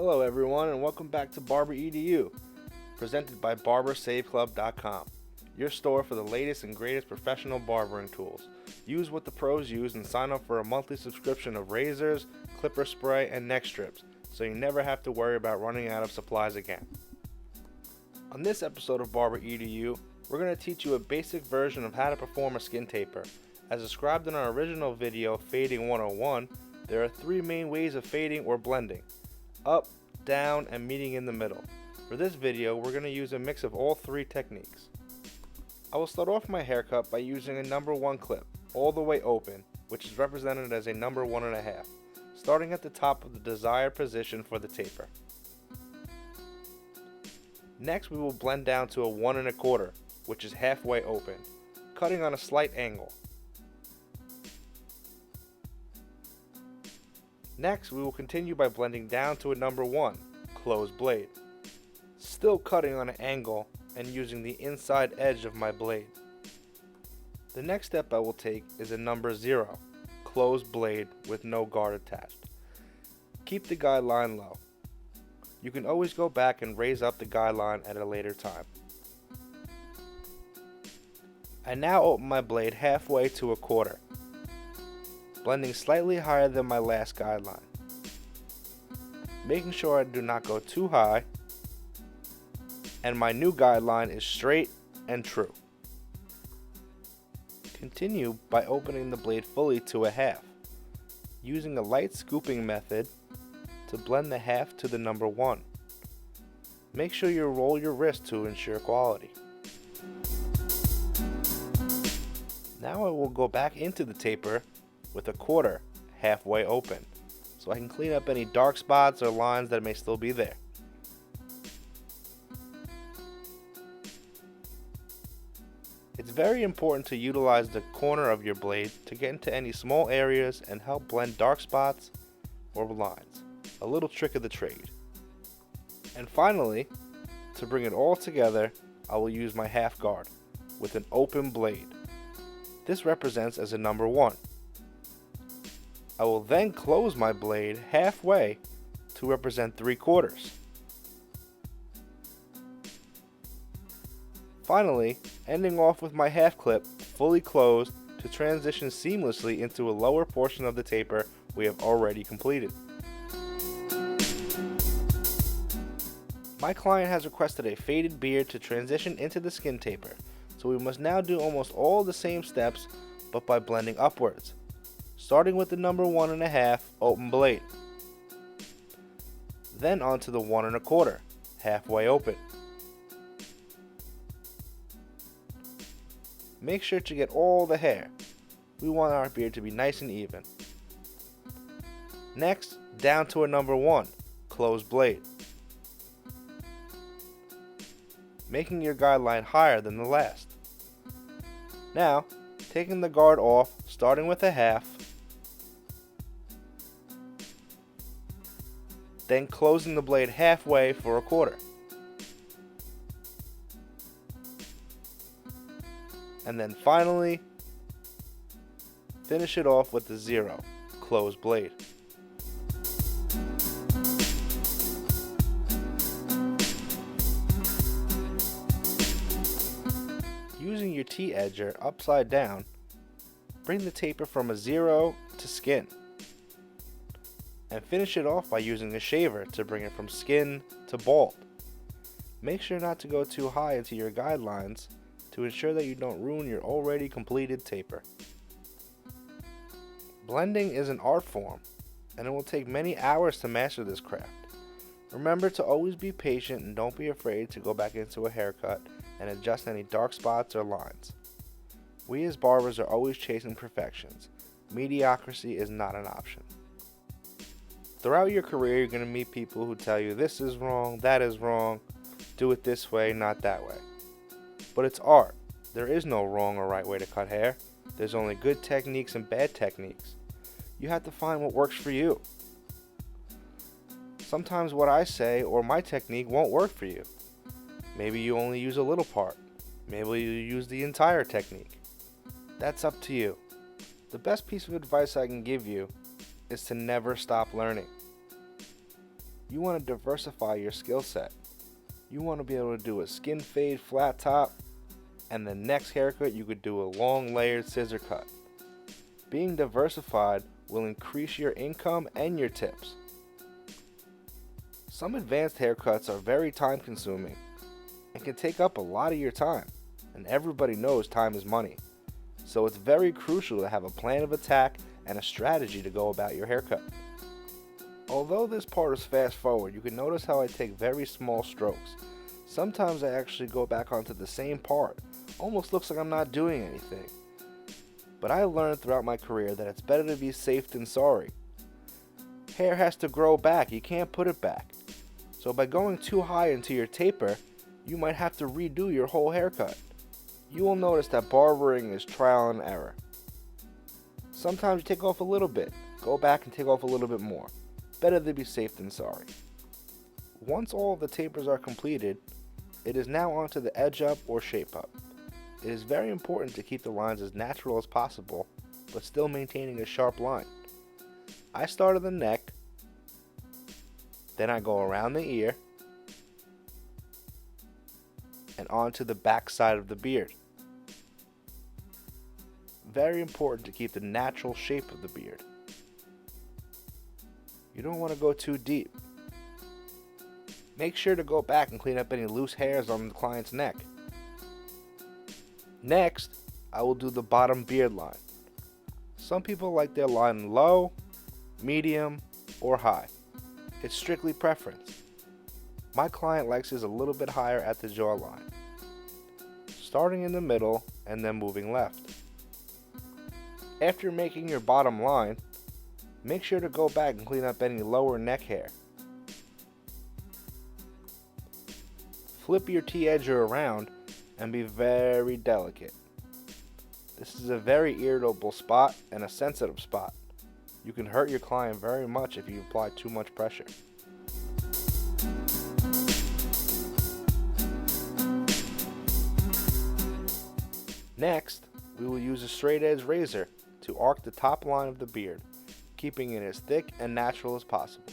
Hello everyone and welcome back to BarberEDU, presented by BarberSaveClub.com, your store for the latest and greatest professional barbering tools. Use what the pros use and sign up for a monthly subscription of razors, clipper spray, and neck strips, so you never have to worry about running out of supplies again. On this episode of BarberEDU, we're going to teach you a basic version of how to perform a skin taper. As described in our original video, Fading 101, there are three main ways of fading or blending: up, down, and meeting in the middle. For this video, we're going to use a mix of all three techniques. I will start off my haircut by using a number 1 clip, all the way open, which is represented as a number 1.5, starting at the top of the desired position for the taper. Next, we will blend down to a 1.25, which is halfway open, cutting on a slight angle. Next, we will continue by blending down to a number 1, closed blade, still cutting on an angle and using the inside edge of my blade. The next step I will take is a number 0, closed blade with no guard attached. Keep the guideline low. You can always go back and raise up the guideline at a later time. I now open my blade halfway to 1/4. Blending slightly higher than my last guideline, making sure I do not go too high, and my new guideline is straight and true. Continue by opening the blade fully to a half, using a light scooping method to blend the half to the number 1. Make sure you roll your wrist to ensure quality. Now I will go back into the taper with 1/4 halfway open, so I can clean up any dark spots or lines that may still be there. It's very important to utilize the corner of your blade to get into any small areas and help blend dark spots or lines, a little trick of the trade. And finally, to bring it all together, I will use my half guard with an open blade. This represents as a number 1. I will then close my blade halfway to represent 3/4. Finally, ending off with my half clip fully closed to transition seamlessly into a lower portion of the taper we have already completed. My client has requested a faded beard to transition into the skin taper, so we must now do almost all the same steps but by blending upwards, starting with the number 1.5 open blade, then onto the 1.25 halfway open. Make sure to get all the hair. We want our beard to be nice and even. Next, down to a number 1 closed blade, making your guideline higher than the last. Now, taking the guard off, starting with a half, then closing the blade halfway for 1/4. And then finally, finish it off with the 0, closed blade. Using your T-edger upside down, bring the taper from a 0 to skin, and finish it off by using a shaver to bring it from skin to bald. Make sure not to go too high into your guidelines to ensure that you don't ruin your already completed taper. Blending is an art form, and it will take many hours to master this craft. Remember to always be patient and don't be afraid to go back into a haircut and adjust any dark spots or lines. We as barbers are always chasing perfections. Mediocrity is not an option. Throughout your career, you're going to meet people who tell you this is wrong, that is wrong, do it this way, not that way. But it's art. There is no wrong or right way to cut hair. There's only good techniques and bad techniques. You have to find what works for you. Sometimes what I say or my technique won't work for you. Maybe you only use a little part. Maybe you use the entire technique. That's up to you. The best piece of advice I can give you is to never stop learning. You want to diversify your skill set. You want to be able to do a skin fade flat top, and the next haircut you could do a long layered scissor cut. Being diversified will increase your income and your tips. Some advanced haircuts are very time consuming and can take up a lot of your time, and everybody knows time is money. So it's very crucial to have a plan of attack and a strategy to go about your haircut. Although this part is fast forward, you can notice how I take very small strokes. Sometimes I actually go back onto the same part. Almost looks like I'm not doing anything. But I learned throughout my career that it's better to be safe than sorry. Hair has to grow back, you can't put it back. So by going too high into your taper, you might have to redo your whole haircut. You will notice that barbering is trial and error. Sometimes you take off a little bit, go back and take off a little bit more. Better to be safe than sorry. Once all of the tapers are completed, it is now onto the edge up or shape up. It is very important to keep the lines as natural as possible, but still maintaining a sharp line. I start at the neck, then I go around the ear, and onto the back side of the beard. Very important to keep the natural shape of the beard. You don't want to go too deep. Make sure to go back and clean up any loose hairs on the client's neck. Next, I will do the bottom beard line. Some people like their line low, medium, or high. It's strictly preference. My client likes his a little bit higher at the jawline. Starting in the middle and then moving left. After making your bottom line, make sure to go back and clean up any lower neck hair. Flip your T-edger around and be very delicate. This is a very irritable spot and a sensitive spot. You can hurt your client very much if you apply too much pressure. Next, we will use a straight edge razor to arc the top line of the beard, keeping it as thick and natural as possible.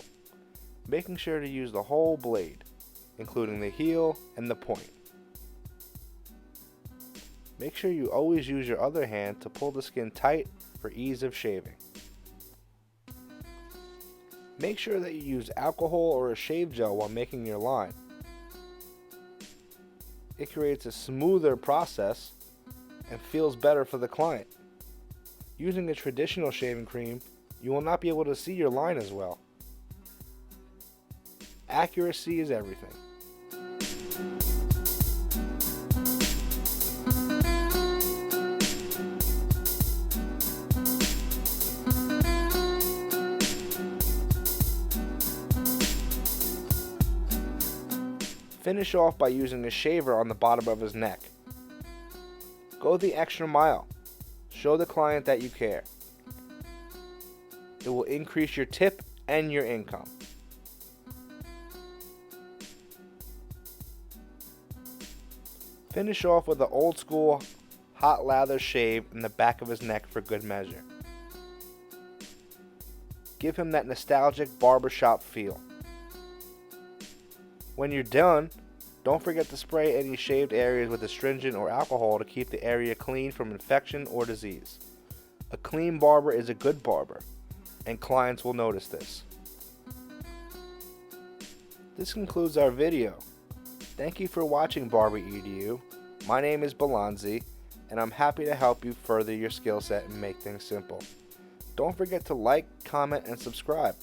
Making sure to use the whole blade, including the heel and the point. Make sure you always use your other hand to pull the skin tight for ease of shaving. Make sure that you use alcohol or a shave gel while making your line. It creates a smoother process and feels better for the client. Using a traditional shaving cream, you will not be able to see your line as well. Accuracy is everything. Finish off by using a shaver on the bottom of his neck. Go the extra mile. Show the client that you care. It will increase your tip and your income. Finish off with an old school hot lather shave in the back of his neck for good measure. Give him that nostalgic barbershop feel. When you're done, don't forget to spray any shaved areas with astringent or alcohol to keep the area clean from infection or disease. A clean barber is a good barber, and clients will notice this. This concludes our video. Thank you for watching BarberEDU. My name is Balanzi, and I'm happy to help you further your skill set and make things simple. Don't forget to like, comment, and subscribe.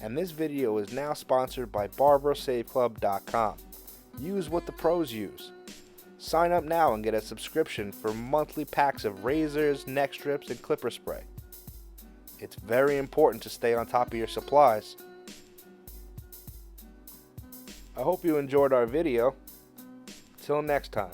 And this video is now sponsored by BarberSaveClub.com. Use what the pros use. Sign up now and get a subscription for monthly packs of razors, neck strips, and clipper spray. It's very important to stay on top of your supplies. I hope you enjoyed our video. Till next time.